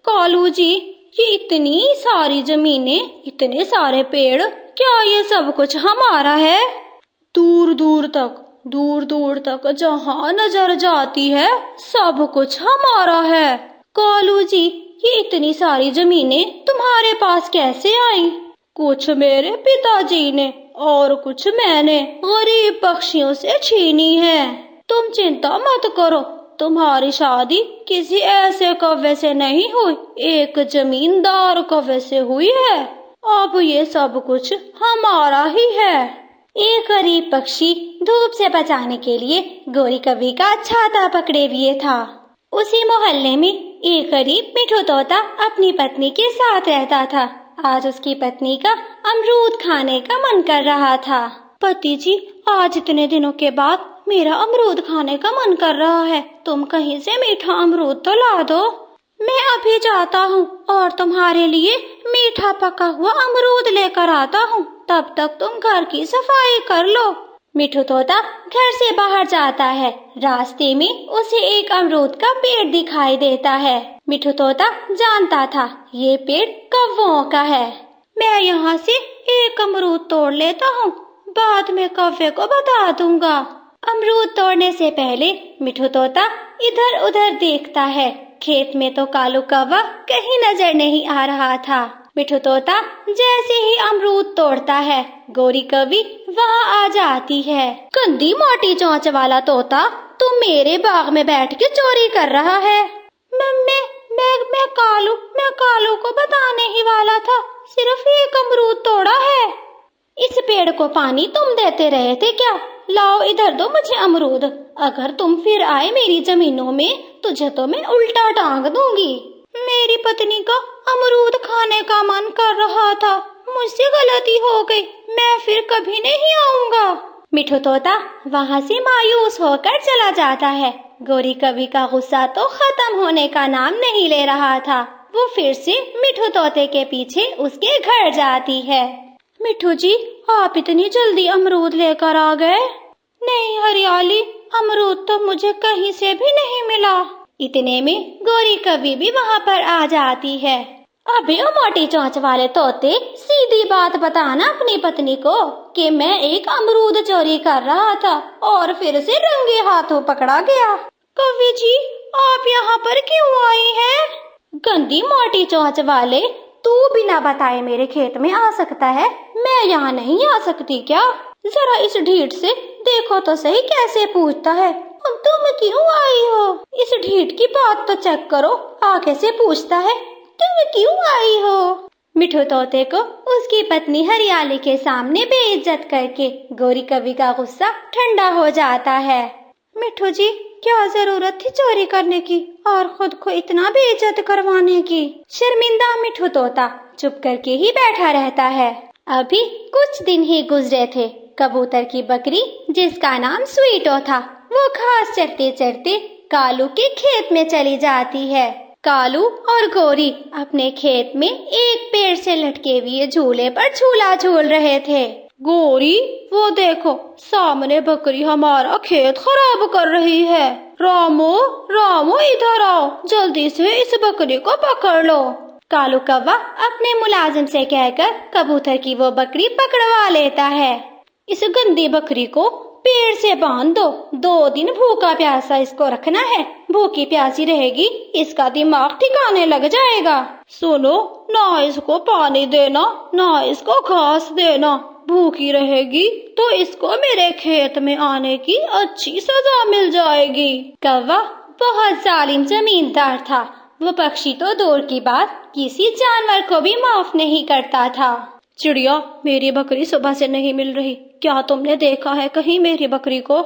कालू जी, ये इतनी सारी जमीनें, इतने सारे पेड़, क्या ये सब कुछ हमारा है? दूर दूर तक जहाँ नजर जाती है सब कुछ हमारा है। कालू जी, ये इतनी सारी जमीनें तुम्हारे पास कैसे आई? कुछ मेरे पिताजी ने और कुछ मैंने गरीब पक्षियों से छीनी है। तुम चिंता मत करो, तुम्हारी शादी किसी ऐसे कौवे से नहीं हुई, एक जमींदार कौवे से हुई है। अब ये सब कुछ हमारा ही है। एक गरीब पक्षी धूप से बचाने के लिए गोरी कवि का छाता पकड़े हुए था। उसी मोहल्ले में एक गरीब मिठू तोता अपनी पत्नी के साथ रहता था। आज उसकी पत्नी का अमरूद खाने का मन कर रहा था। पति जी, आज इतने दिनों के बाद मेरा अमरूद खाने का मन कर रहा है, तुम कहीं से मीठा अमरूद तो ला दो। मैं अभी जाता हूँ और तुम्हारे लिए मीठा पका हुआ अमरूद लेकर आता हूँ, तब तक तुम घर की सफाई कर लो। मिठू तोता घर से बाहर जाता है। रास्ते में उसे एक अमरूद का पेड़ दिखाई देता है। मिठू तोता जानता था ये पेड़ कौवों का है। मैं यहाँ से एक अमरूद तोड़ लेता हूँ, बाद में कौवे को बता दूंगा। अमरूद तोड़ने से पहले मिठू तोता इधर उधर देखता है। खेत में तो कालू कौवा कहीं नजर नहीं आ रहा था। मिठू तोता जैसे ही अमरूद तोड़ता है, गोरी कवि वहाँ आ जाती है। गंदी मोटी चोंच वाला तोता, तू मेरे बाग में बैठ के चोरी कर रहा है। मैं कालू को बताने ही वाला था, सिर्फ एक अमरूद तोड़ा है। इस पेड़ को पानी तुम देते रहे थे क्या? लाओ इधर दो मुझे अमरूद। अगर तुम फिर आए मेरी जमीनों में, तुझे तो मैं उल्टा टांग दूंगी। मेरी पत्नी का अमरूद खाने का मन कर रहा था, मुझसे गलती हो गई, मैं फिर कभी नहीं आऊंगा। मिठू तोता वहाँ से मायूस होकर चला जाता है। गोरी कवि का गुस्सा तो खत्म होने का नाम नहीं ले रहा था। वो फिर से मिठू तोते के पीछे उसके घर जाती है। मिठू जी, आप इतनी जल्दी अमरूद लेकर आ गए? नहीं हरियाली, अमरूद तो मुझे कहीं से भी नहीं मिला। इतने में गोरी कवि भी वहाँ पर आ जाती है। अबे ओ मोटी चोंच वाले तोते, सीधी बात बताना अपनी पत्नी को कि मैं एक अमरूद चोरी कर रहा था और फिर से रंगे हाथों पकड़ा गया। कवि जी, आप यहाँ पर क्यों आई हैं? गंदी मोटी चोंच वाले, तू बिना बताए मेरे खेत में आ सकता है, मैं यहाँ नहीं आ सकती क्या? जरा इस ढीठ से देखो तो सही कैसे पूछता है। तुम क्यों आई हो? इस ढीठ की बात तो चेक करो, आगे से पूछता है तुम क्यों आई हो? मिठू तोते को उसकी पत्नी हरियाली के सामने बेइज्जत करके गोरी कवि का गुस्सा ठंडा हो जाता है। मिठू जी, क्या जरूरत थी चोरी करने की और खुद को इतना बेइज्जत करवाने की? शर्मिंदा मिठू तोता चुप करके ही बैठा रहता है। अभी कुछ दिन ही गुजरे थे। कबूतर की बकरी, जिसका नाम स्वीटो था, वो घास चरते चरते कालू के खेत में चली जाती है। कालू और गोरी अपने खेत में एक पेड़ से लटके हुए झूले पर झूला झूल रहे थे। गोरी, वो देखो सामने बकरी हमारा खेत खराब कर रही है। रामो रामो, इधर आओ, जल्दी से इस बकरी को पकड़ लो। कालू कौवा अपने मुलाजिम से कहकर कबूतर की वो बकरी पकड़वा लेता है। इस गंदी बकरी को पेड़ से बांध दो, 2 दिन भूखा प्यासा इसको रखना है, भूखी प्यासी रहेगी, इसका दिमाग ठिकाने लग जाएगा। सुनो, ना इसको पानी देना, ना इसको घास देना, भूखी रहेगी तो इसको मेरे खेत में आने की अच्छी सजा मिल जाएगी। कौवा बहुत जालिम जमींदार था। वो पक्षी तो दूर की बात, किसी जानवर को भी माफ नहीं करता था। चिड़िया, मेरी बकरी सुबह से नहीं मिल रही, क्या तुमने देखा है कहीं मेरी बकरी को?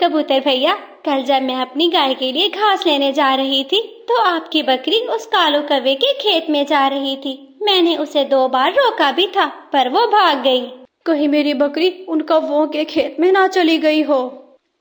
कबूतर भैया, कल जब मैं अपनी गाय के लिए घास लेने जा रही थी तो आपकी बकरी उस कालू कौवे के खेत में जा रही थी। मैंने उसे 2 बार रोका भी था, पर वो भाग गई। कहीं मेरी बकरी उन कौवों के खेत में ना चली गई हो।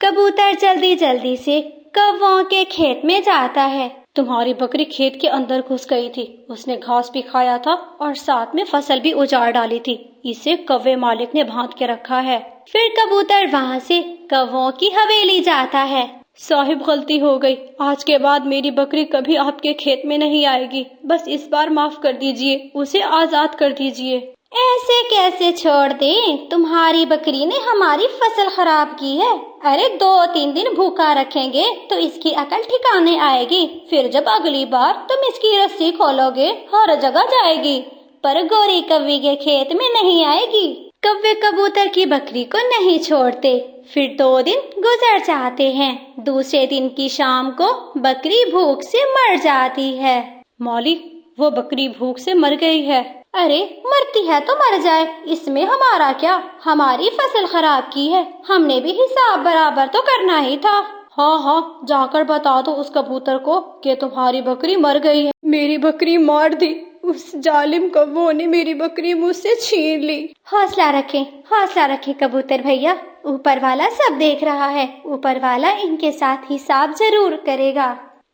कबूतर जल्दी जल्दी से कौवों के खेत में जाता है। तुम्हारी बकरी खेत के अंदर घुस गई थी, उसने घास भी खाया था और साथ में फसल भी उजाड़ डाली थी, इसे कौवे मालिक ने बांध के रखा है। फिर कबूतर वहाँ से कौवों की हवेली जाता है। साहिब गलती हो गई, आज के बाद मेरी बकरी कभी आपके खेत में नहीं आएगी। बस इस बार माफ कर दीजिए, उसे आजाद कर दीजिए। ऐसे कैसे छोड़ दे? तुम्हारी बकरी ने हमारी फसल खराब की है। अरे 2-3 दिन भूखा रखेंगे तो इसकी अकल ठिकाने आएगी। फिर जब अगली बार तुम इसकी रस्सी खोलोगे हर जगह जाएगी, पर गोरी कव्वी के खेत में नहीं आएगी। कव्वे कबूतर की बकरी को नहीं छोड़ते। फिर 2 दिन गुजर जाते हैं। दूसरे दिन की शाम को बकरी भूख से मर जाती है। मौली, वो बकरी भूख से मर गई है। अरे मरती है तो मर जाए, इसमें हमारा क्या? हमारी फसल खराब की है, हमने भी हिसाब बराबर तो करना ही था। हाँ हाँ, जाकर बता दो उस कबूतर को कि तुम्हारी बकरी मर गई है। मेरी बकरी मार दी, उस जालिम कौवों ने मेरी बकरी मुझसे छीन ली। हौसला रखें कबूतर भैया, ऊपर वाला सब देख रहा है। ऊपर वाला इनके साथ हिसाब जरूर करेगा।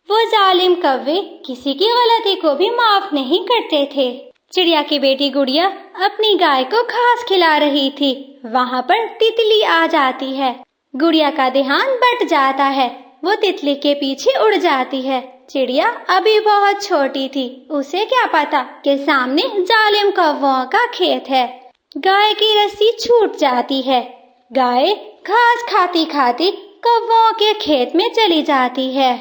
वो जालिम कौवे किसी की गलती को भी माफ नहीं करते थे। चिड़िया की बेटी गुड़िया अपनी गाय को घास खिला रही थी। वहाँ पर तितली आ जाती है। गुड़िया का ध्यान बट जाता है। वो तितली के पीछे उड़ जाती है। चिड़िया अभी बहुत छोटी थी, उसे क्या पता कि सामने जालिम कौवों का खेत है। गाय की रस्सी छूट जाती है। गाय घास खाती खाती कौवों के खेत में चली जाती है।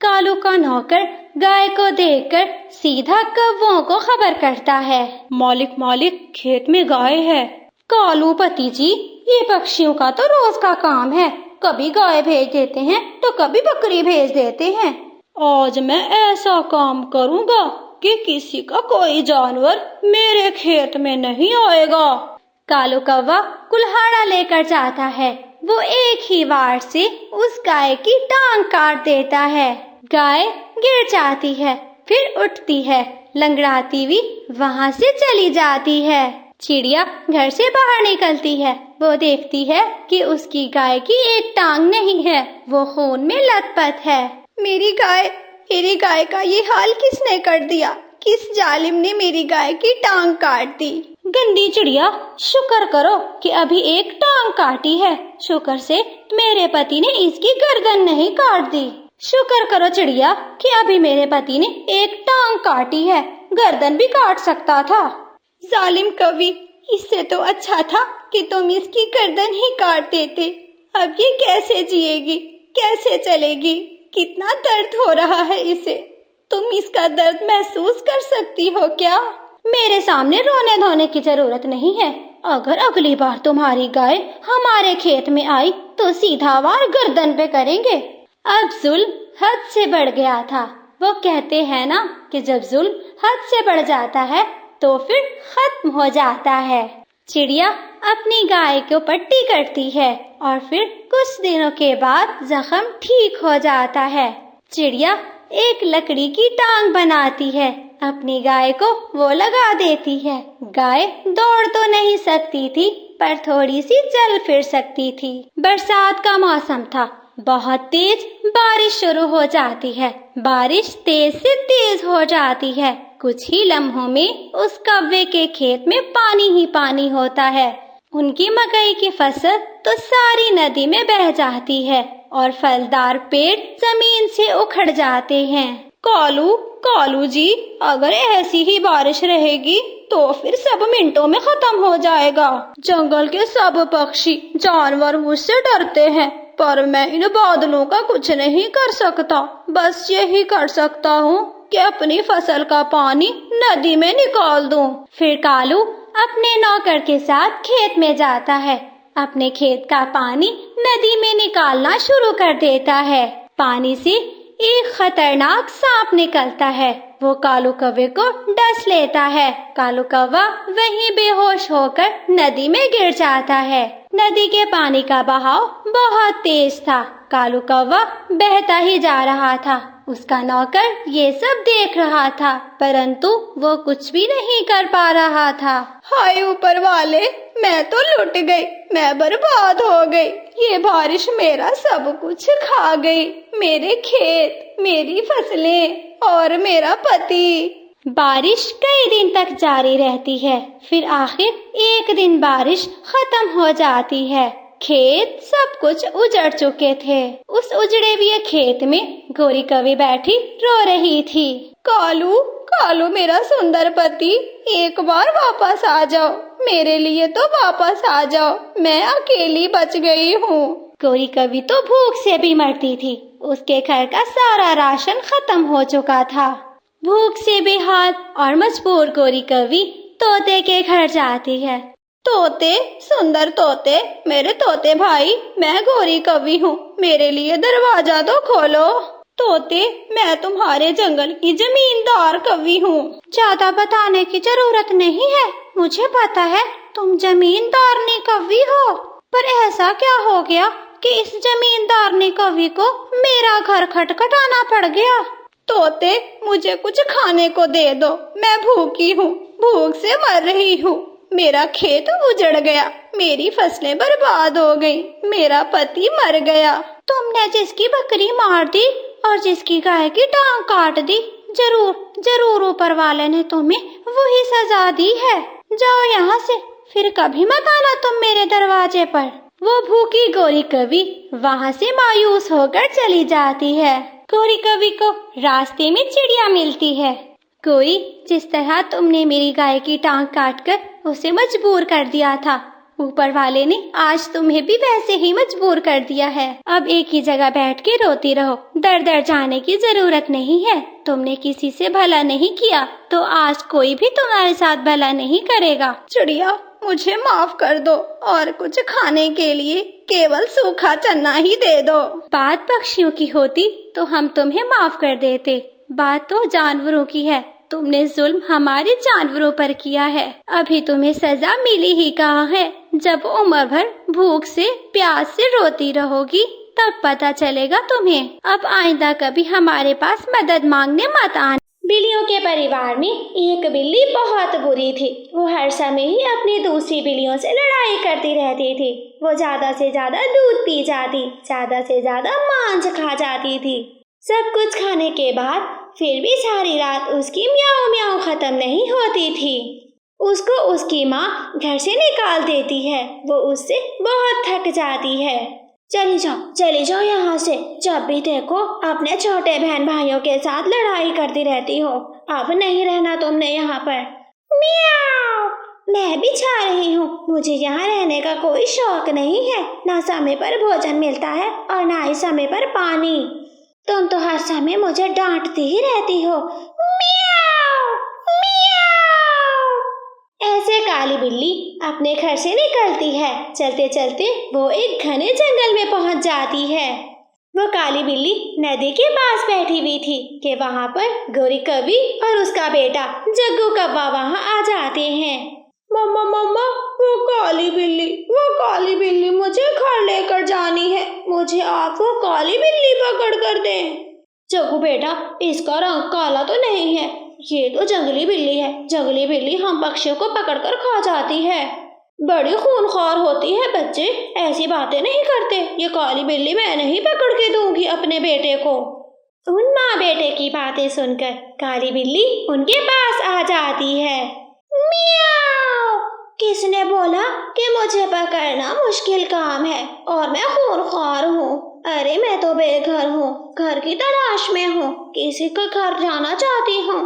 कालू का नौकर गाय को देखकर सीधा कौवों को खबर करता है। मालिक, खेत में गाय है। कालू पति जी, ये पक्षियों का तो रोज का काम है, कभी गाय भेज देते हैं तो कभी बकरी भेज देते हैं। आज मैं ऐसा काम करूँगा कि किसी का कोई जानवर मेरे खेत में नहीं आएगा। कालू कौवा कुल्हाड़ा लेकर जाता है। वो एक ही वार से उस गाय की टांग काट देता है। गाय गिर जाती है, फिर उठती है, लंगड़ाती हुई वहाँ से चली जाती है। चिड़िया घर से बाहर निकलती है। वो देखती है कि उसकी गाय की एक टांग नहीं है, वो खून में लथपथ है। मेरी गाय का ये हाल किसने कर दिया? किस जालिम ने मेरी गाय की टांग काट दी? गंदी चिड़िया, शुक्र करो कि अभी एक टांग काटी है। शुक्र से मेरे पति ने इसकी गर्दन नहीं काट दी। शुक्र करो चिड़िया कि अभी मेरे पति ने एक टांग काटी है, गर्दन भी काट सकता था। जालिम कवि, इससे तो अच्छा था कि तुम इसकी गर्दन ही काट देते। अब ये कैसे जिएगी, कैसे चलेगी? कितना दर्द हो रहा है इसे। तुम इसका दर्द महसूस कर सकती हो क्या? मेरे सामने रोने धोने की जरूरत नहीं है। अगर अगली बार तुम्हारी गाय हमारे खेत में आई तो सीधा वार गर्दन पे करेंगे। अब जुल्म हद से बढ़ गया था। वो कहते हैं ना कि जब जुल्म हद से बढ़ जाता है तो फिर खत्म हो जाता है। चिड़िया अपनी गाय को पट्टी करती है और फिर कुछ दिनों के बाद जख्म ठीक हो जाता है। चिड़िया एक लकड़ी की टांग बनाती है, अपनी गाय को वो लगा देती है। गाय दौड़ तो नहीं सकती थी, पर थोड़ी सी चल फिर सकती थी। बरसात का मौसम था, बहुत तेज बारिश शुरू हो जाती है। बारिश तेज से तेज हो जाती है। कुछ ही लम्हों में उस कौवे के खेत में पानी ही पानी होता है। उनकी मकई की फसल तो सारी नदी में बह जाती है और फलदार पेड़ जमीन से उखड़ जाते हैं। कालू जी, अगर ऐसी ही बारिश रहेगी तो फिर सब मिनटों में खत्म हो जाएगा। जंगल के सब पक्षी जानवर मुझसे डरते हैं, पर मैं इन बादलों का कुछ नहीं कर सकता। बस यही कर सकता हूँ कि अपनी फसल का पानी नदी में निकाल दूं। फिर कालू अपने नौकर के साथ खेत में जाता है। अपने खेत का पानी नदी में निकालना शुरू कर देता है। पानी से एक खतरनाक सांप निकलता है। वो कालू कौवे को डस लेता है। कालू कौवा वहीं बेहोश होकर नदी में गिर जाता है। नदी के पानी का बहाव बहुत तेज था। कालू कौवा बहता ही जा रहा था। उसका नौकर ये सब देख रहा था, परंतु वो कुछ भी नहीं कर पा रहा था। हाय ऊपर वाले, मैं तो लुट गई, मैं बर्बाद हो गई। ये बारिश मेरा सब कुछ खा गई, मेरे खेत, मेरी फसलें और मेरा पति। बारिश कई दिन तक जारी रहती है। फिर आखिर एक दिन बारिश खत्म हो जाती है। खेत सब कुछ उजड़ चुके थे। उस उजड़े हुए खेत में गौरी कवि बैठी रो रही थी। कालू, कालू मेरा सुंदर पति, एक बार वापस आ जाओ, मेरे लिए तो वापस आ जाओ, मैं अकेली बच गई हूँ। गौरी कवि तो भूख से भी मरती थी। उसके घर का सारा राशन खत्म हो चुका था। भूख से बेहाल और मजबूर गौरी कवि तोते के घर जाती है। तोते, सुंदर तोते, मेरे तोते भाई, मैं गौरी कवि हूँ, मेरे लिए दरवाजा तो खोलो। तोते, मैं तुम्हारे जंगल की जमींदार कवि हूँ। ज्यादा बताने की जरूरत नहीं है, मुझे पता है तुम जमींदारनी कवि हो। पर ऐसा क्या हो गया कि इस जमींदारनी कवि को मेरा घर खटखटाना पड़ गया? तोते, मुझे कुछ खाने को दे दो, मैं भूखी हूँ, भूख से मर रही हूँ। मेरा खेत उजड़ गया, मेरी फसलें बर्बाद हो गई, मेरा पति मर गया। तुमने जिसकी बकरी मार दी और जिसकी गाय की टांग काट दी, जरूर ऊपर वाले ने तुम्हें वही सजा दी है। जाओ यहाँ से, फिर कभी मत आना तुम मेरे दरवाजे पर। वो भूखी गौरी कवि वहाँ से मायूस होकर चली जाती है। गौरी कवि को रास्ते में चिड़िया मिलती है। गौरी, जिस तरह तुमने मेरी गाय की टांग काटकर उसे मजबूर कर दिया था, ऊपर वाले ने आज तुम्हें भी वैसे ही मजबूर कर दिया है। अब एक ही जगह बैठ के रोती रहो, दर दर जाने की जरूरत नहीं है। तुमने किसी से भला नहीं किया तो आज कोई भी तुम्हारे साथ भला नहीं करेगा। चिड़िया, मुझे माफ कर दो और कुछ खाने के लिए केवल सूखा चना ही दे दो। बात पक्षियों की होती तो हम तुम्हें माफ कर देते, बात तो जानवरों की है। तुमने जुल्म हमारे जानवरों पर किया है, अभी तुम्हें सजा मिली ही कहाँ है। जब उम्र भर भूख से प्यास से रोती रहोगी तब पता चलेगा तुम्हें। अब आइंदा कभी हमारे पास मदद मांगने मत आना। बिल्लियों के परिवार में एक बिल्ली बहुत बुरी थी। वो हर समय ही अपनी दूसरी बिल्लियों से लड़ाई करती रहती थी। वो ज्यादा से ज्यादा दूध पी जाती, ज्यादा से ज्यादा मांस खा जाती थी। सब कुछ खाने के बाद फिर भी सारी रात उसकी म्याऊं म्याऊं खत्म नहीं होती थी। उसको उसकी माँ घर से निकाल देती है। वो उससे बहुत थक जाती है। चली जाओ यहाँ से। जब भी देखो अपने छोटे बहन भाइयों के साथ लड़ाई करती रहती हो। अब नहीं रहना तुमने यहाँ पर। म्याऊ, मैं भी चाह रही हूँ। मुझे यहाँ रहने का कोई शौक नहीं है। ना समय पर भोजन मिलता है और ना ही समय पर पानी। तुम तो हर समय मुझे डांटती ही रहती हो। म्याऊ, म्याऊ। ऐसे काली बिल्ली अपने घर से निकलती है। चलते चलते वो एक घने जंगल में पहुंच जाती है। वो काली बिल्ली नदी के पास बैठी हुई थी कि वहां पर गौरी कवि और उसका बेटा जग्गू कौवा वहां आ जाते हैं। मम्मा, मम्मा, वो काली बिल्ली मुझे घर लेकर जानी है। मुझे आप वो काली बिल्ली पकड़ कर दें। जग्गू बेटा, इसका रंग काला तो नहीं है, ये तो जंगली बिल्ली है। जंगली बिल्ली हम पक्षियों को पकड़कर खा जाती है। बड़ी खूनखार होती है बच्चे, ऐसी बातें नहीं करते। ये काली बिल्ली मैं नहीं पकड़ के दूंगी अपने बेटे को। उन माँ बेटे की बातें सुनकर काली बिल्ली उनके पास आ जाती है। म्याऊ, किसने बोला कि मुझे पकड़ना मुश्किल काम है और मैं खूनखार हूँ? अरे मैं तो बेघर हूँ, घर की तलाश में हूँ, किसी के घर जाना चाहती हूँ।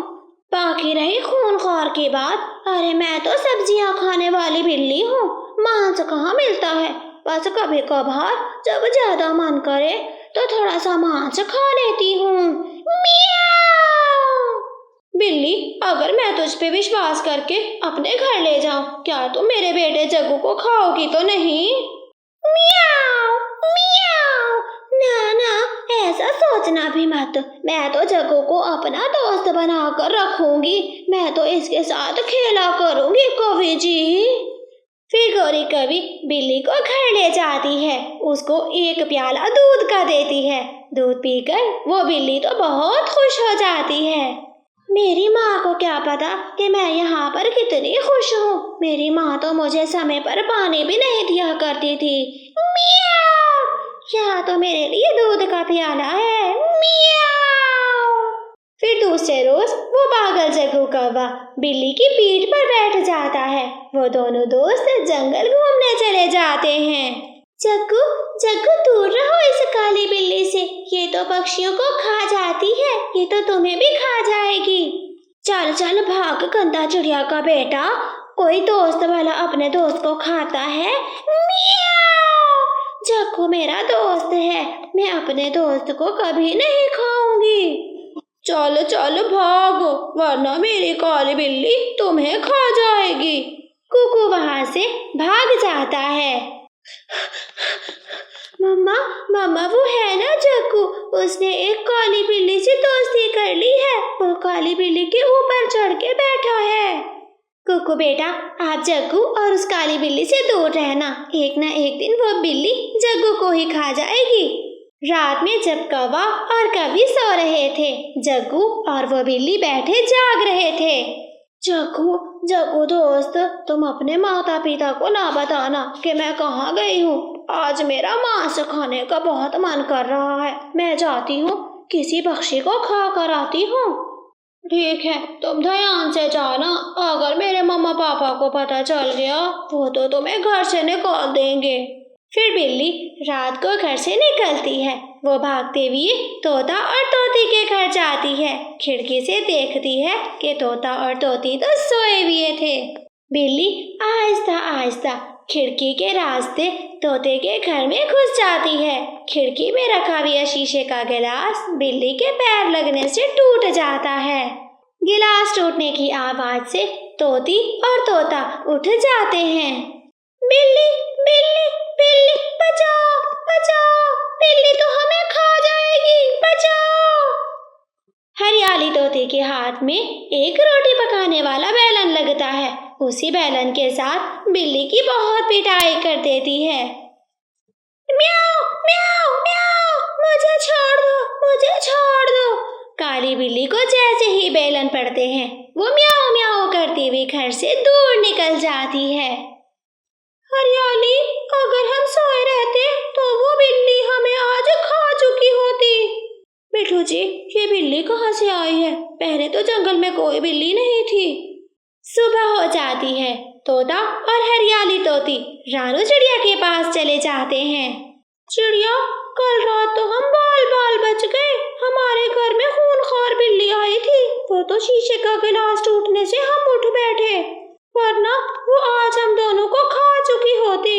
बाकी रही खूनखार की बात, अरे मैं तो सब्जियां खाने वाली बिल्ली हूँ, मांस कहाँ मिलता है। बस कभी कभार जब ज्यादा मन करे तो थोड़ा सा मांस खा लेती हूँ। बिल्ली, अगर मैं तुझ पे विश्वास करके अपने घर ले जाऊं, क्या तुम मेरे बेटे जग्गू को खाओगी तो नहीं? म्याऊ, म्याऊ। ना, ऐसा सोचना भी मत। मैं तो जग्गू को अपना दोस्त बनाकर रखूंगी। मैं तो इसके साथ खेला करूंगी कवि जी। फिर गौरी कवि बिल्ली को घर ले जाती है। उसको एक प्याला दूध का देती है। दूध पीकर वो बिल्ली तो बहुत खुश हो जाती है। मेरी माँ को क्या पता कि मैं यहाँ पर कितनी खुश हूँ। मेरी माँ तो मुझे समय पर पानी भी नहीं दिया करती थी। म्याऊ, यहाँ तो मेरे लिए दूध का प्याला है। म्याऊ। फिर दूसरे रोज वो पागल जग्गू कौवा बिल्ली की पीठ पर बैठ जाता है। वो दोनों दोस्त जंगल घूमने चले जाते हैं। जग्गू जग्गू दूर रहो इस काली बिल्ली से, ये तो पक्षियों को खा जाती है, ये तो तुम्हें भी खा जाएगी। चल चल भाग गंदा चिड़िया का बेटा, कोई दोस्त वाला अपने दोस्त को खाता है? मियाओ! जग्गू मेरा दोस्त है, मैं अपने दोस्त को कभी नहीं खाऊंगी। चल चल भाग, वरना मेरी काली बिल्ली तुम्हें खा जाएगी। कुकू वहां से भाग जाता है। मम्मा मम्मा वो है ना जग्गू, उसने एक काली बिल्ली से दोस्ती कर ली है, वो काली बिल्ली के ऊपर चढ़ के बैठा है। कुकू बेटा आप जग्गू और उस काली बिल्ली से दूर रहना, एक ना एक दिन वो बिल्ली जग्गू को ही खा जाएगी। रात में जब कौवा और कभी सो रहे थे, जग्गू और वो बिल्ली बैठे जाग रहे थे। जग्गू जग्गू दोस्त, तुम अपने माता पिता को ना बताना कि मैं कहाँ गई हूँ। आज मेरा मांस खाने का बहुत मन कर रहा है, मैं जाती हूँ किसी पक्षी को खा कर आती हूँ। ठीक है, तुम ध्यान से जाना, अगर मेरे मम्मा पापा को पता चल गया वो तो तुम्हें घर से निकाल देंगे। फिर बिल्ली रात को घर से निकलती है, वो भागते हुए तोता और तोती के घर जाती है। खिड़की से देखती है कि तोता और तोती तो सोए हुए थे। बिल्ली आहिस्ता आहिस्ता खिड़की के रास्ते तोते के घर में घुस जाती है। खिड़की में रखा हुआ शीशे का गिलास बिल्ली के पैर लगने से टूट जाता है। गिलास टूटने की आवाज से तोती और तोता उठ जाते हैं। बिल्ली बिल्ली बिल्ली बचाओ बचाओ, बिल्ली तो हमें खा जाएगी, बचाओ। हरियाली तोते के हाथ में एक रोटी पकाने वाला बैलन लगता है, उसी बैलन के साथ बिल्ली की बहुत पिटाई कर देती है। म्याऊ म्याऊ म्याऊ, मुझे छोड़ दो, मुझे छोड़ दो। काली बिल्ली को जैसे ही बैलन पड़ते हैं वो म्याऊ म्याऊ करती हुई घर से दूर निकल जाती है। हरियाली अगर हम सोए रहते तो वो बिल्ली हमें आज खा चुकी होती। बिट्टू जी ये बिल्ली कहाँ से आई है, पहले तो जंगल में कोई बिल्ली नहीं थी। सुबह हो जाती है, तोता और हरियाली तोती रानू चिड़िया के पास चले जाते हैं। चिड़िया कल रात तो हम बाल बाल बच गए, हमारे घर में खूनखार बिल्ली आई थी, वो तो शीशे का गिलास टूटने से हम उठ बैठे, वरना वो आज हम दोनों को खा चुकी होती।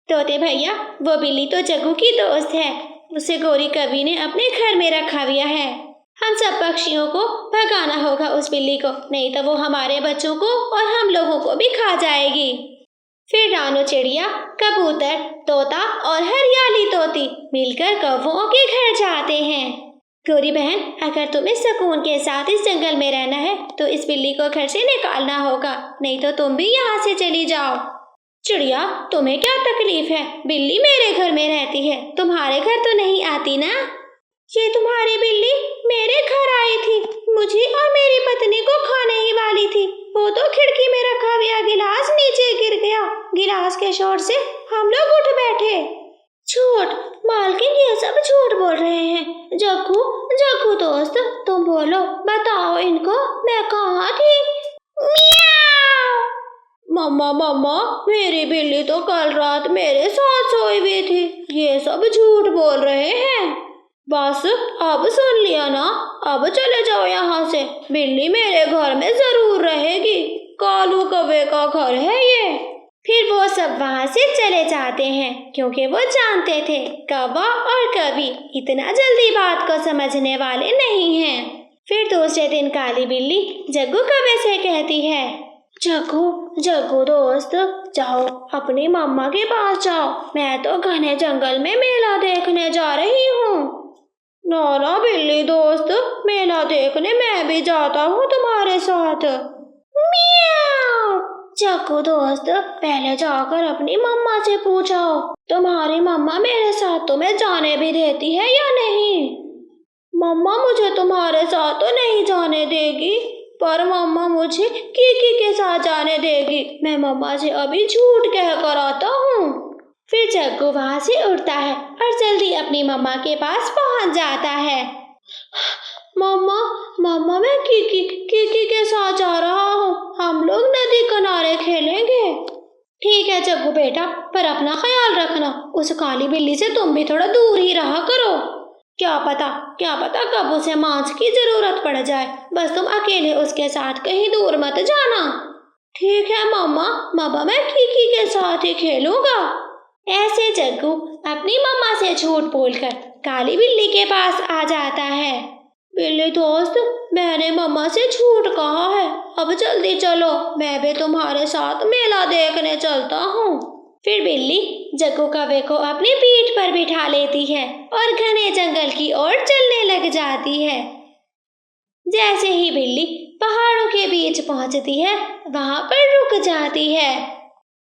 तोते भैया वो बिल्ली तो जग्गू की दोस्त है, उसे गौरी कवि ने अपने घर में रखा हुआ है। हम सब पक्षियों को भगाना होगा उस बिल्ली को, नहीं तो वो हमारे बच्चों को और हम लोगों को भी खा जाएगी। फिर रानू चिड़िया, कबूतर, तोता और हरियाली तोती मिलकर कौवों के घर जाते हैं। गौरी बहन अगर तुम्हें सुकून के साथ इस जंगल में रहना है तो इस बिल्ली को घर से निकालना होगा, नहीं तो तुम भी यहाँ से चली जाओ। चिड़िया तुम्हें क्या तकलीफ है, बिल्ली मेरे घर में रहती है, तुम्हारे घर तो नहीं आती ना। ये तुम्हारी बिल्ली मेरे घर आई थी, मुझे और मेरी पत्नी को खाने ही वाली थी, वो तो खिड़की में रखा हुआ गिलास नीचे गिर गया, गिलास के शोर से हम लोग उठ बैठे। झूठ मालकिन, ये सब झूठ बोल रहे हैं। जग्गू जग्गू दोस्त तुम बोलो, बताओ इनको मैं कहाँ थी। मियाओ। मम्मा मम्मा मेरी बिल्ली तो कल रात मेरे साथ सोई हुई थी, ये सब झूठ बोल रहे हैं। बस अब सुन लिया ना, अब चले जाओ यहाँ से, बिल्ली मेरे घर में जरूर रहेगी, कालू कौवे का घर है ये। फिर वो सब वहाँ से चले जाते हैं क्योंकि वो जानते थे कौवा और कवि इतना जल्दी बात को समझने वाले नहीं हैं। फिर दूसरे दिन काली बिल्ली जग्गू कौवे से कहती है, जग्गू जग्गू दोस्त जाओ अपनी मम्मा के पास जाओ, मैं तो घने जंगल में मेला देखने जा रही हूँ। ना बिल्ली दोस्त, मेला देखने मैं भी जाता हूँ तुम्हारे साथ। मियाओ। जग्गू दोस्त पहले जाकर अपनी मम्मा से पूछो, तुम्हारी मम्मा मेरे साथ तुम्हें जाने भी देती है या नहीं। मम्मा मुझे तुम्हारे साथ तो नहीं जाने देगी, पर मम्मा मुझे कीकी के साथ जाने देगी, मैं मम्मा से अभी झूठ कह कर आता हूँ। फिर जग्गू वहाँ से उड़ता है और जल्दी अपनी मम्मा के पास पहुँच जाता है। मम्मा मम्मा मैं कीकी के साथ जा रहा हूँ, हम लोग नदी किनारे खेलेंगे। ठीक है जग्गू बेटा, पर अपना ख्याल रखना, उस काली बिल्ली से तुम भी थोड़ा दूर ही रहा करो। क्या पता कब उसे मांस की जरूरत पड़ जाए। बस तुम अकेले उसके साथ कहीं दूर मत जाना। ठीक है मम्मा मैं कीकी के साथ ही खेलूंगा। ऐसे जग्गू अपनी मम्मा से झूठ बोलकर काली बिल्ली के पास आ जाता है। बिल्ली दोस्त, मैंने मम्मा से झूठ कहा है, अब जल्दी चलो, मैं भी तुम्हारे साथ मेला देखने चलता हूँ। फिर बिल्ली जग्गू कौवे को अपनी पीठ पर बिठा लेती है और घने जंगल की ओर चलने लग जाती है। जैसे ही बिल्ली पहाड़ों के बीच पहुंचती है, वहां पर रुक जाती है।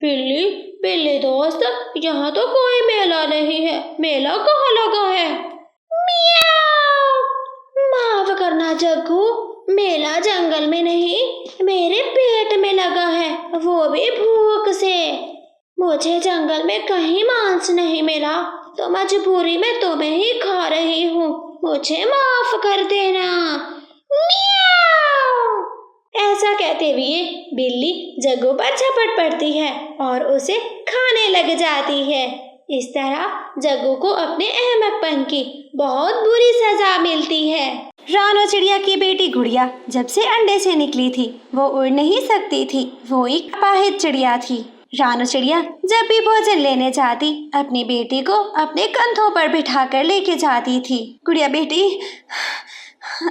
बिल्ली दोस्त, यहाँ तो कोई मेला नहीं है, मेला कहाँ लगा है? मियाओ! माफ करना जग्गू, मेला जंगल में नहीं, मेरे पेट में लगा है, वो भी भूख से। मुझे जंगल में कहीं मांस नहीं मिला, तो मजबूरी में तुम्हें ही खा रही हूँ, मुझे माफ कर देना। मियाओ! ऐसा कहते हुए बिल्ली जग्गू पर झपट पड़ती है और उसे खाने लग जाती है। इस तरह जग्गू को अपने अहमकपन की बहुत बुरी सजा मिलती है। रानो चिड़िया की बेटी गुड़िया जब से अंडे से निकली थी, वो उड़ नहीं सकती थी, वो एक अपाहिज चिड़िया थी। रानो चिड़िया जब भी भोजन लेने जाती, अपनी बेटी को अपने कंधों पर बिठाकर लेके जाती थी। गुड़िया बेटी,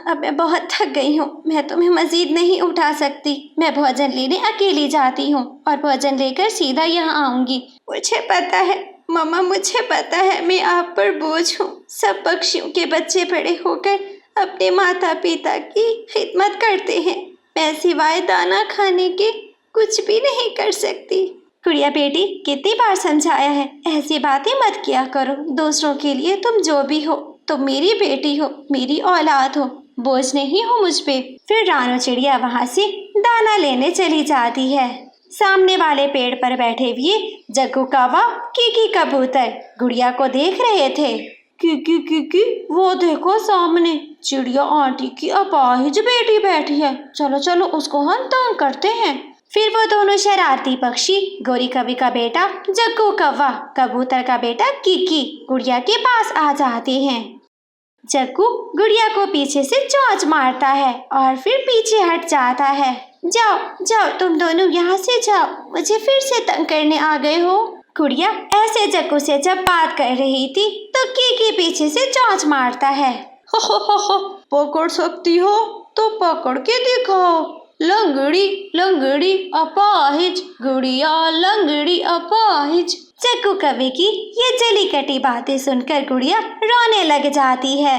अब मैं बहुत थक गई हूँ, मैं तुम्हें मजीद नहीं उठा सकती, मैं भोजन लेने अकेली जाती हूँ और भोजन लेकर सीधा यहाँ आऊंगी। मुझे पता है मम्मा, मुझे पता है मैं आप पर बोझ हूँ। सब पक्षियों के बच्चे बड़े होकर अपने माता पिता की खिदमत करते हैं, मैं सिवाय दाना खाने के कुछ भी नहीं कर सकती। गुड़िया बेटी, कितनी बार समझाया है, ऐसी बातें मत किया करो, दूसरों के लिए तुम जो भी हो, तुम मेरी बेटी हो, मेरी औलाद हो, बोझ नहीं हो मुझ पे। फिर रानो चिड़िया वहाँ से दाना लेने चली जाती है। सामने वाले पेड़ पर बैठे हुए जग्गू कौवा, कीकी कबूतर गुड़िया को देख रहे थे। कीकी, वो देखो सामने चिड़िया आंटी की अपाहिज बेटी बैठी है, चलो उसको हम तंग करते हैं। फिर वो दोनों शरारती पक्षी, गोरी कवि का बेटा जग्गू कौवा, कबूतर का बेटा कीकी, गुड़िया के पास आ जाते हैं। जग्गू गुड़िया को पीछे से चोंच मारता है और फिर पीछे हट जाता है। जाओ तुम दोनों यहाँ से जाओ, मुझे फिर से तंग करने आ गए हो। गुड़िया ऐसे जग्गू से जब बात कर रही थी तो कीकी पीछे से चोंच मारता है। हो, पकड़ सकती हो तो पकड़ के दिखाओ, लंगड़ी अपाहिज, गुड़िया लंगड़ी अपाहिज। जग्गू कवि की ये जली कटी बातें सुनकर गुड़िया रोने लग जाती है।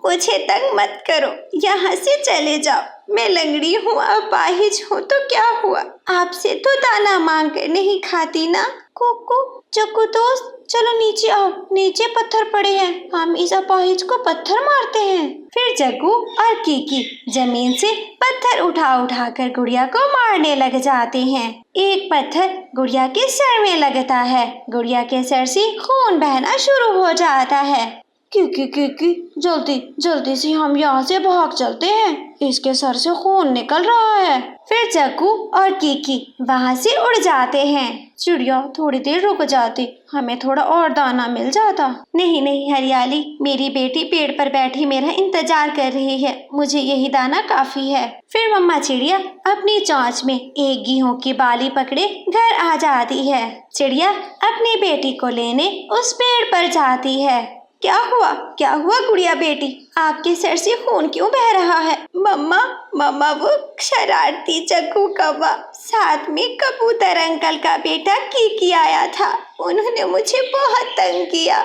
मुझे तंग मत करो, यहाँ से चले जाओ, मैं लंगड़ी हूँ, अपाहिज हूँ तो क्या हुआ, आपसे तो दाना मांग कर नहीं खाती ना। कुकू, जग्गू दोस्त, चलो नीचे आओ, नीचे पत्थर पड़े हैं, हम इस अपाहिज को पत्थर मारते हैं। फिर जग्गू और कीकी जमीन से पत्थर उठा कर गुड़िया को मारने लग जाते हैं। एक पत्थर गुड़िया के सर में लगता है, गुड़िया के सर से खून बहना शुरू हो जाता है। कीकी, जल्दी से हम यहाँ से भाग चलते हैं, इसके सर से खून निकल रहा है। फिर जग्गू और कीकी वहाँ से उड़ जाते हैं। चिड़िया थोड़ी देर रुक जाती, हमें थोड़ा और दाना मिल जाता। नहीं हरियाली, मेरी बेटी पेड़ पर बैठी मेरा इंतजार कर रही है, मुझे यही दाना काफी है। फिर मम्मा चिड़िया अपनी चोंच में एक गेहूं की बाली पकड़े घर आ जाती है। चिड़िया अपनी बेटी को लेने उस पेड़ पर जाती है। क्या हुआ गुड़िया बेटी, आपके सर से खून क्यों बह रहा है? मम्मा वो शरारती जग्गू कौवा, साथ में कबूतर अंकल का बेटा कीकी आया था, उन्होंने मुझे बहुत तंग किया,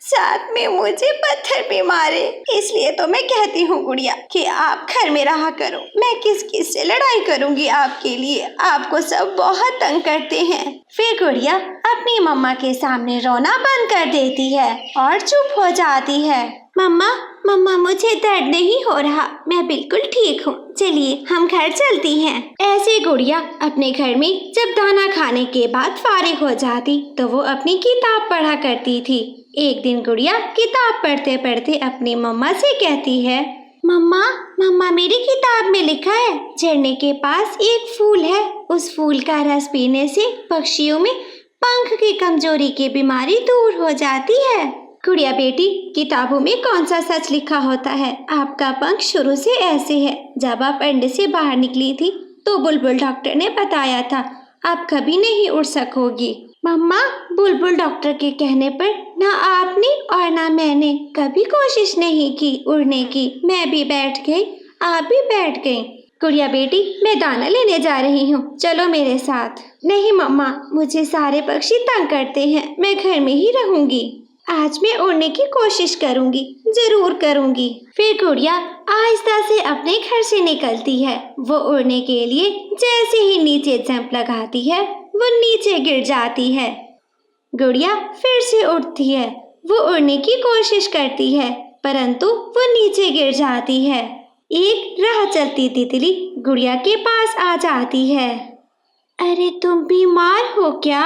साथ में मुझे पत्थर भी मारे। इसलिए तो मैं कहती हूँ गुड़िया कि आप घर में रहा करो, मैं किस से लड़ाई करूँगी आपके लिए, आपको सब बहुत तंग करते हैं। फिर गुड़िया अपनी मम्मा के सामने रोना बंद कर देती है और चुप हो जाती है। मम्मा मुझे दर्द नहीं हो रहा, मैं बिल्कुल ठीक हूँ, चलिए हम घर चलती हैं। ऐसे गुड़िया अपने घर में जब दाना खाने के बाद फारिग हो जाती तो वो अपनी किताब पढ़ा करती थी। एक दिन गुड़िया किताब पढ़ते पढ़ते अपनी मम्मा से कहती है, मम्मा मम्मा मेरी किताब में लिखा है झरने के पास एक फूल है, उस फूल का रस पीने से पक्षियों में पंख की कमजोरी की बीमारी दूर हो जाती है। गुड़िया बेटी, किताबों में कौन सा सच लिखा होता है? आपका पंख शुरू से ऐसे है। जब आप अंडे से बाहर निकली थी तो बुलबुल डॉक्टर ने बताया था आप कभी नहीं उड़ सकोगी। मम्मा, बुलबुल डॉक्टर के कहने पर ना आपने और ना मैंने कभी कोशिश नहीं की उड़ने की। मैं भी बैठ गई, आप भी बैठ गई। गुड़िया बेटी, मैं दाना लेने जा रही हूँ, चलो मेरे साथ। नहीं मम्मा, मुझे सारे पक्षी तंग करते हैं, मैं घर में ही रहूंगी। आज मैं उड़ने की कोशिश करूंगी, जरूर करूंगी। फिर गुड़िया आहिस्ता से अपने घर से निकलती है। वो उड़ने के लिए जैसे ही नीचे जंप लगाती है वो नीचे गिर जाती है। गुड़िया फिर से उड़ती है। वो उड़ने की कोशिश करती है परंतु वो नीचे गिर जाती है। एक राह चलती तितली गुड़िया के पास आ जाती है। अरे तुम बीमार हो क्या?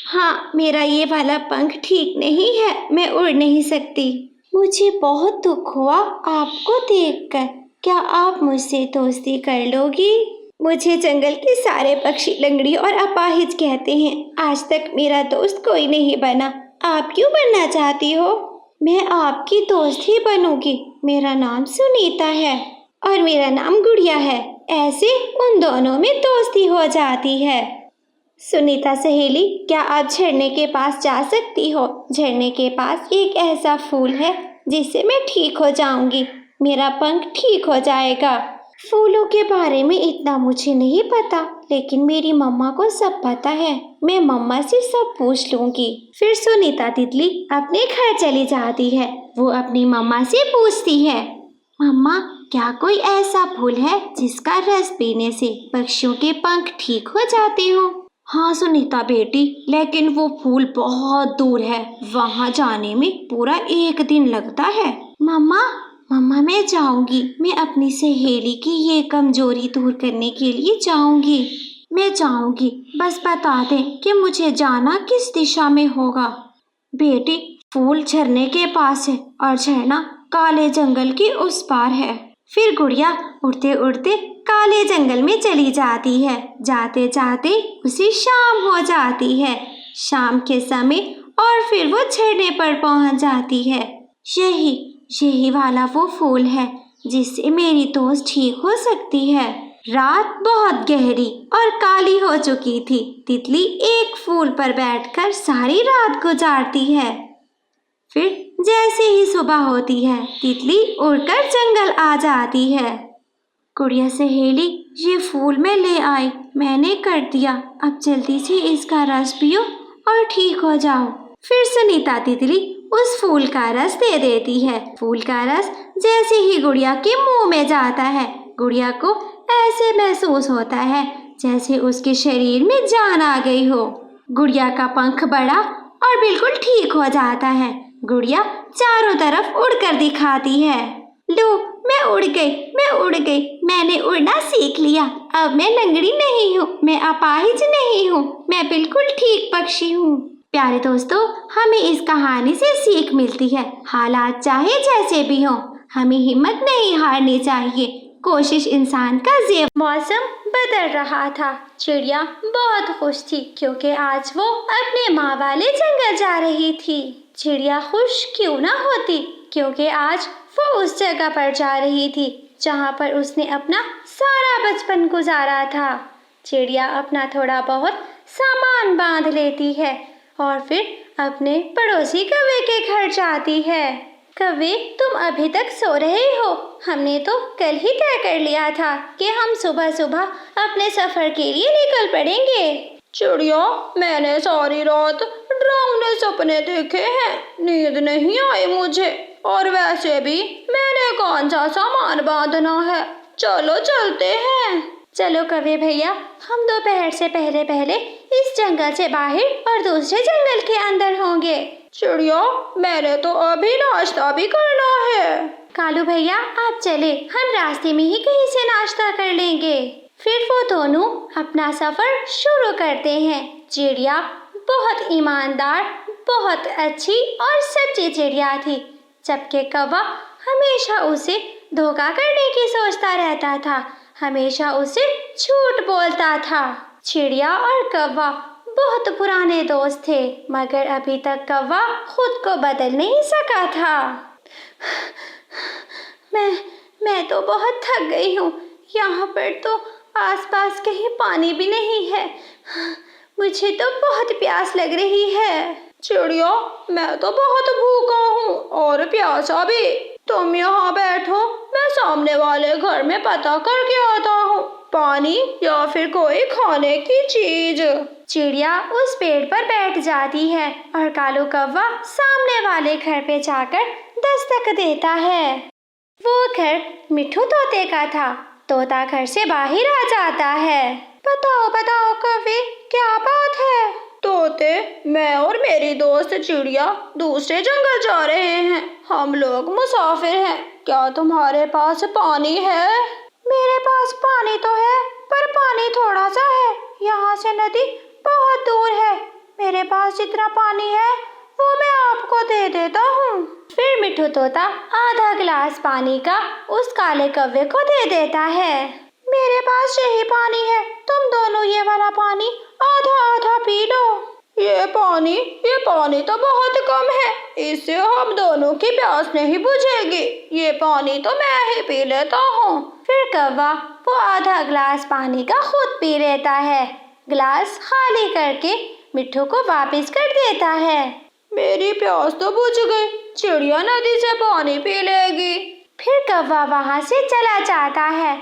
हाँ, मेरा ये वाला पंख ठीक नहीं है, मैं उड़ नहीं सकती। मुझे बहुत दुख हुआ आपको देखकर। क्या आप मुझसे दोस्ती कर लोगी? मुझे जंगल के सारे पक्षी लंगड़ी और अपाहिज कहते हैं। आज तक मेरा दोस्त कोई नहीं बना। आप क्यों बनना चाहती हो? मैं आपकी दोस्त ही बनूंगी। मेरा नाम सुनीता है और मेरा नाम गुड़िया है। ऐसे उन दोनों में दोस्ती हो जाती है। सुनीता सहेली, क्या आप झरने के पास जा सकती हो? झरने के पास एक ऐसा फूल है जिससे मैं ठीक हो जाऊंगी। मेरा पंख ठीक हो जाएगा। फूलों के बारे में इतना मुझे नहीं पता, लेकिन मेरी मम्मा को सब पता है। मैं मम्मा से सब पूछ लूंगी। फिर सुनीता तितली अपने घर चली जाती है। वो अपनी मम्मा से पूछती है, मम्मा, क्या कोई ऐसा फूल है जिसका रस पीने से पक्षियों के पंख ठीक हो जाते हो? हाँ सुनीता बेटी, लेकिन वो फूल बहुत दूर है, वहाँ जाने में पूरा 1 दिन लगता है। मम्मा, मैं जाऊंगी। मैं अपनी सहेली की ये कमजोरी दूर करने के लिए जाऊंगी। मैं जाऊंगी, बस बता दे कि मुझे जाना किस दिशा में होगा। बेटी, फूल झरने के पास है और झरना काले जंगल के उस पार है। फिर गुड़िया उड़ते उड़ते काले जंगल में चली जाती है। जाते जाते उसे शाम हो जाती है। शाम के समय और फिर वो झरने पर पहुंच जाती है। यही वाला वो फूल है जिससे मेरी दोस्त ठीक हो सकती है। रात बहुत गहरी और काली हो चुकी थी। तितली एक फूल पर बैठकर सारी रात गुजारती है। फिर जैसे ही सुबह होती है तितली उड़कर जंगल आ जाती है। गुड़िया सहेली, ये फूल मैं ले आई, मैंने कर दिया। अब जल्दी से इसका रस पियो और ठीक हो जाओ। फिर सुनीता तितली उस फूल का रस दे देती है। फूल का रस जैसे ही गुड़िया के मुंह में जाता है, गुड़िया को ऐसे महसूस होता है जैसे उसके शरीर में जान आ गई हो। गुड़िया का पंख बड़ा और बिल्कुल ठीक हो जाता है। गुड़िया चारों तरफ उड़कर दिखाती है। लो, मैं उड़ गई, मैंने उड़ना सीख लिया। अब मैं लंगड़ी नहीं हूँ, मैं अपाहिज नहीं हूँ, मैं बिल्कुल ठीक पक्षी हूँ। प्यारे दोस्तों, हमें इस कहानी से सीख मिलती है, हालात चाहे जैसे भी हो, हमें हिम्मत नहीं हारनी चाहिए। कोशिश इंसान का ज़ेवर। मौसम बदल रहा था। चिड़िया बहुत खुश थी क्योंकि आज वो अपने माँ वाले जंगल जा रही थी। चिड़िया खुश क्यों ना होती, क्योंकि आज वो उस जगह पर जा रही थी जहाँ पर उसने अपना सारा बचपन गुजारा था। चिड़िया अपना थोड़ा बहुत सामान बांध लेती है और फिर अपने पड़ोसी कौवे के घर जाती है। कौवे, तुम अभी तक सो रहे हो? हमने तो कल ही तय कर लिया था कि हम सुबह सुबह अपने सफर के लिए निकल पड़ेंगे। चिड़िया, मैंने सारी रात डरावने सपने देखे हैं, नींद नहीं आई मुझे, और वैसे भी मैंने कौन सा सामान बांधना है। चलो चलते हैं। चलो कौवे भैया, हम दोपहर से पहले पहले इस जंगल से बाहर और दूसरे जंगल के अंदर होंगे। चिड़िया, मैंने तो अभी नाश्ता भी करना है। कालू भैया, आप चले, हम रास्ते में ही कहीं से नाश्ता कर लेंगे। फिर वो दोनों अपना सफर शुरू करते हैं। चिड़िया बहुत ईमानदार, बहुत अच्छी और सच्ची चिड़िया थी, जबकि कौवा हमेशा उसे धोखा करने की सोचता रहता था, हमेशा उसे झूठ बोलता था। चिड़िया और कौवा बहुत पुराने दोस्त थे, मगर अभी तक कौवा खुद को बदल नहीं सका था। मैं तो बहुत थक गई हूँ। यहाँ पर तो आसपास कहीं पानी भी नहीं है। मुझे तो बहुत प्यास लग रही है। चिड़िया, मैं तो बहुत भूखा हूँ और प्यासा भी। तुम यहाँ बैठो, मैं सामने वाले घर में पता करके आता हूँ, पानी या फिर कोई खाने की चीज। चिड़िया उस पेड़ पर बैठ जाती है और कालू कौवा सामने वाले घर पे जाकर दस्तक देता है। वो घर मिट्ठू तोते का था। तोता घर से बाहर आ जाता है। बताओ कौवे, क्या बात है? तोते, मैं और मेरी दोस्त चिड़िया दूसरे जंगल जा रहे हैं। हम लोग मुसाफिर हैं। क्या तुम्हारे पास पानी है? मेरे पास पानी तो है, पर पानी थोड़ा सा है। यहाँ से नदी बहुत दूर है। मेरे पास जितना पानी है वो मैं आपको दे देता हूँ। फिर मिट्ठू तोता आधा गिलास पानी का उस काले कौवे को दे देता है। मेरे पास यही पानी है, तुम दोनों ये वाला पानी आधा आधा पी लो। ये पानी तो बहुत कम है, इससे हम दोनों की प्यास नहीं बुझेगी। ये पानी तो मैं ही पी लेता हूँ। फिर कौवा वो आधा गिलास पानी का खुद पी लेता है। गिलास खाली करके मिट्ठू को वापस कर देता है। मेरी प्यास तो बुझ गई। चिड़िया नदी से पानी पी लेगी। फिर कौवा वहाँ से चला जाता है।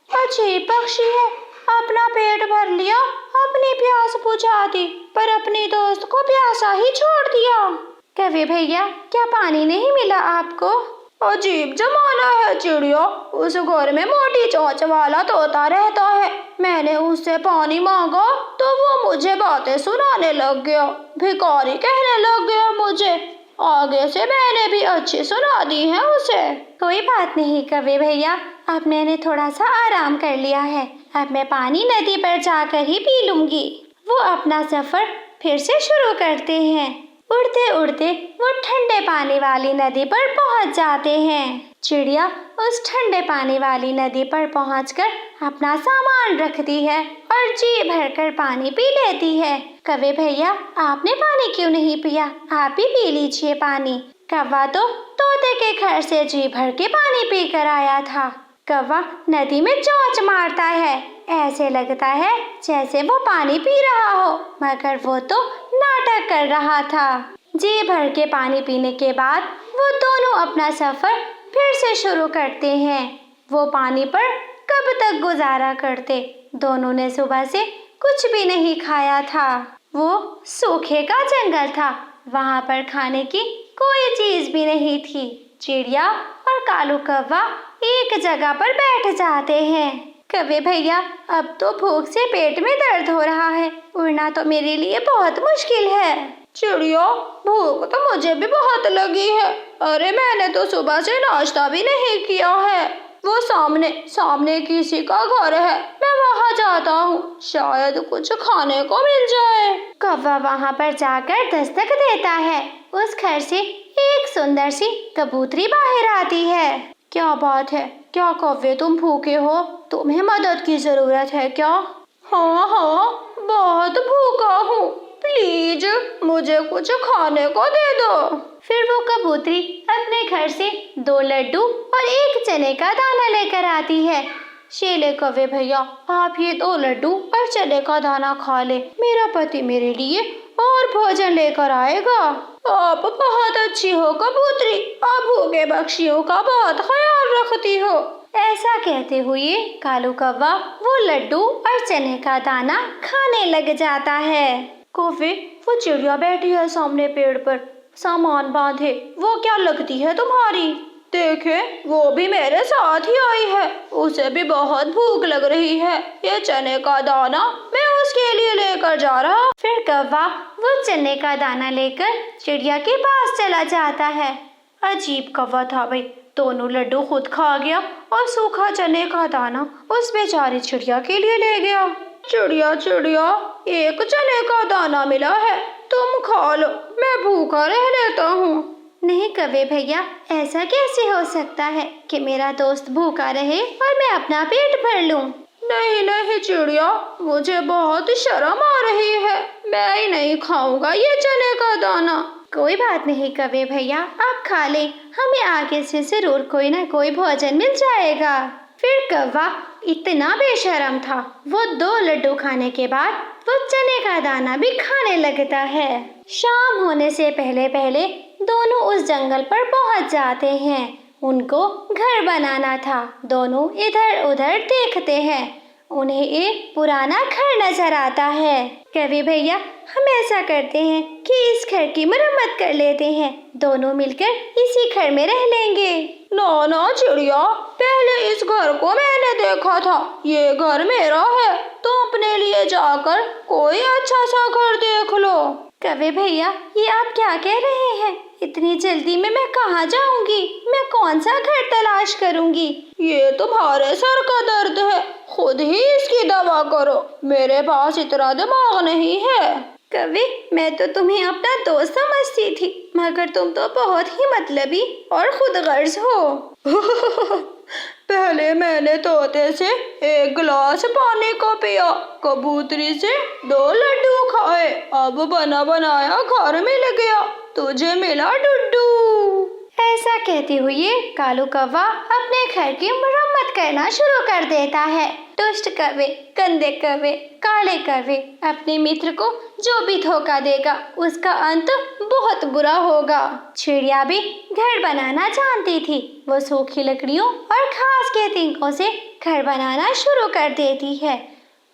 अजीब पक्षी है, अपना पेट भर लिया, अपनी प्यास बुझा दी, पर अपनी दोस्त को प्यासा ही छोड़ दिया। कौवे भैया, क्या पानी नहीं मिला आपको? अजीब जमाना है चिड़िया। उस घर में मोटी चोंच वाला तोता रहता है। मैंने उससे पानी मांगा तो वो मुझे बातें सुनाने लग गया, भिखारी कहने लग गया मुझे। आगे से मैंने भी अच्छी सुना दी है उसे। कोई बात नहीं कौवे भैया, अब मैंने थोड़ा सा आराम कर लिया है। अब मैं पानी नदी पर जाकर ही पी लूंगी। वो अपना सफर फिर से शुरू करते हैं। उड़ते उड़ते वो ठंडे पानी वाली नदी पर पहुंच जाते हैं। चिड़िया उस ठंडे पानी वाली नदी पर पहुंचकर अपना सामान रखती है और जी भरकर पानी पी लेती है। कौवे भैया, आपने पानी क्यों नहीं पिया? आप ही पी लीजिए पानी। कौवा तो तोते के घर से जी भर के पानी पी कर आया था। कौवा नदी में चोंच मारता है। ऐसे लगता है जैसे वो पानी पी रहा हो, मगर वो तो नाटक कर रहा था। जी भर के पानी पीने के बाद वो दोनों अपना सफर फिर से शुरू करते हैं। वो पानी पर कब तक गुजारा करते? दोनों ने सुबह से कुछ भी नहीं खाया था। वो सूखे का जंगल था, वहाँ पर खाने की कोई चीज भी नहीं थी। चिड़िया और कालू कौवा एक जगह पर बैठ जाते हैं। कौवे भैया, अब तो भूख से पेट में दर्द हो रहा है। उड़ना तो मेरे लिए बहुत मुश्किल है। चिड़िया, भूख तो मुझे भी बहुत लगी है। अरे मैंने तो सुबह से नाश्ता भी नहीं किया है। वो सामने किसी का घर है, मैं वहाँ जाता हूँ, शायद कुछ खाने को मिल जाए। कौवा वहाँ पर जाकर दस्तक देता है। उस घर से एक सुंदर सी कबूतरी बाहर आती है। क्या बात है, क्या कौवे तुम भूखे हो? तुम्हें मदद की जरूरत है क्या? हाँ, बहुत भूखा हूँ। प्लीज मुझे कुछ खाने को दे दो। फिर वो कबूतरी अपने घर से 2 लड्डू और 1 चने का दाना लेकर आती है। शेले कौवे भैया, आप ये 2 लड्डू और चने का दाना खा ले। मेरा पति मेरे लिए और भोजन लेकर आएगा। आप बहुत अच्छी हो कबूतरी, आप भूखे पक्षियों का बहुत ख्याल रखती हो। ऐसा कहते हुए कालू कौवा वो लड्डू और चने का दाना खाने लग जाता है। कौवे, वो चिड़िया बैठी है सामने पेड़ पर, सामान बांधे। वो क्या लगती है तुम्हारी? देखे, वो भी मेरे साथ ही आई है। उसे भी बहुत भूख लग रही है। ये चने का दाना मैं उसके लिए लेकर जा रहा। फिर कौवा वो चने का दाना लेकर चिड़िया के पास चला जाता है। अजीब कौवा था भाई, दोनों लड्डू खुद खा गया और सूखा चने का दाना उस बेचारी चिड़िया के लिए ले गया। चिड़िया, एक चने का दाना मिला है, तुम खा लो, मैं भूखा रह लेता हूँ। नहीं कौवे भैया, ऐसा कैसे हो सकता है कि मेरा दोस्त भूखा रहे और मैं अपना पेट भर लूं? नहीं नहीं चिड़िया, मुझे बहुत शर्म आ रही है। मैं ही नहीं खाऊंगा ये चने का दाना। कोई बात नहीं कौवे भैया, आप खा लें, हमें आगे से जरूर कोई ना कोई भोजन मिल जाएगा। फिर कौवा इतना बेशर्म था, वो 2 लड्डू खाने के बाद वो चने का दाना भी खाने लगता है। शाम होने से पहले पहले दोनों उस जंगल पर पहुंच जाते हैं। उनको घर बनाना था। दोनों इधर उधर देखते हैं। उन्हें एक पुराना घर नजर आता है। कवि भैया, हम ऐसा करते हैं कि इस घर की मरम्मत कर लेते हैं। दोनों मिलकर इसी घर में रह लेंगे। ना ना चिड़िया, पहले इस घर को मैंने देखा था। ये घर मेरा है। तुम अपने लिए जाकर कोई अच्छा सा घर देख लो। कवि भैया, ये आप क्या कह रहे हैं? इतनी जल्दी में मैं कहाँ जाऊंगी? मैं कौन सा घर तलाश करूंगी? ये तुम्हारे सर का दर्द है, खुद ही इसकी दवा करो। मेरे पास इतना दिमाग नहीं है। कवि, मैं तो तुम्हें अपना दोस्त समझती थी, मगर तुम तो बहुत ही मतलबी और खुदगर्ज हो। पहले मैंने तोते से 1 गिलास पानी का पिया, कबूतरी से 2 लड्डू खाए, अब बना बनाया घर मिल गया, तुझे मिला डुड्डू। ऐसा कहते हुए कालू कौवा अपने घर की मरम्मत करना शुरू कर देता है। दुष्ट कौवे, गंदे कौवे, काले कौवे, अपने मित्र को जो भी धोखा देगा उसका अंत बहुत बुरा होगा। चिड़िया भी घर बनाना जानती थी। वो सूखी लकड़ियों और घास के तिनकों से घर बनाना शुरू कर देती है।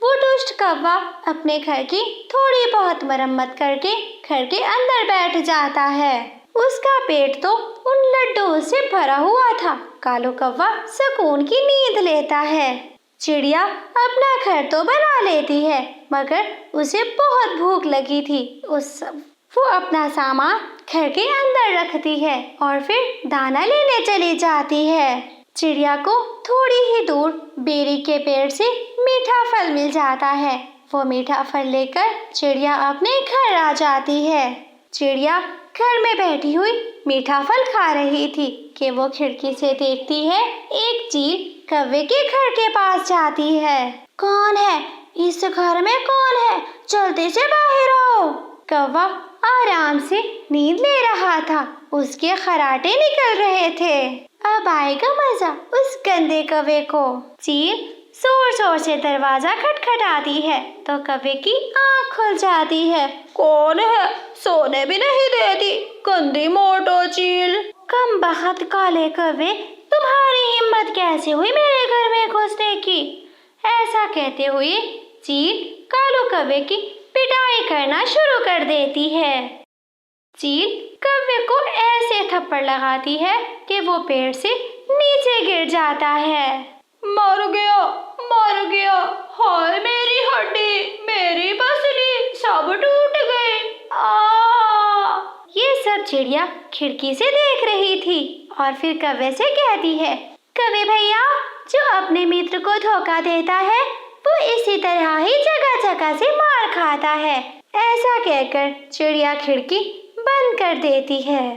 वो दुष्ट कौवा अपने घर की थोड़ी बहुत मरम्मत करके घर के अंदर बैठ जाता है। उसका पेट तो उन लड्डुओं से भरा हुआ था। कालू कौवा सुकून की नींद लेता है। चिड़िया अपना घर तो बना लेती है, मगर उसे बहुत भूख लगी थी। वो अपना सामान घर के अंदर रखती है और फिर दाना लेने चली जाती है। चिड़िया को थोड़ी ही दूर बेरी के पेड़ से मीठा फल मिल जाता है। वो मीठा फल लेकर चिड़िया अपने घर आ जाती है। चिड़िया घर में बैठी हुई मीठा फल खा रही थी कि वो खिड़की से देखती है एक चील कौवे के घर के पास जाती है। कौन है? इस घर में कौन है? जल्दी से बाहर आओ। कौवा आराम से नींद ले रहा था। उसके खराटे निकल रहे थे। अब आएगा मजा उस गंदे कौवे को। चील जोर जोर से दरवाजा खटखटाती है तो कौवे की आँख खुल जाती है। कौन है? सोने भी नहीं देती, गंदी मोटो चील। कम बखत काले कौवे, तुम्हारी हिम्मत कैसे हुई मेरे घर में घुसने की? ऐसा कहते हुए चील कालू कौवे की पिटाई करना शुरू कर देती है। चील कौवे को ऐसे थप्पड़ लगाती है कि वो पेड़ से नीचे गिर जाता है। मर गया, मर गया। हाय मेरी हड्डी, मेरी पसली सब टूट गई। ये सब चिड़िया खिड़की से देख रही थी और फिर कौवे से कहती है, कौवे भैया, जो अपने मित्र को धोखा देता है वो इसी तरह ही जगह जगह से मार खाता है। ऐसा कहकर चिड़िया खिड़की बंद कर देती है।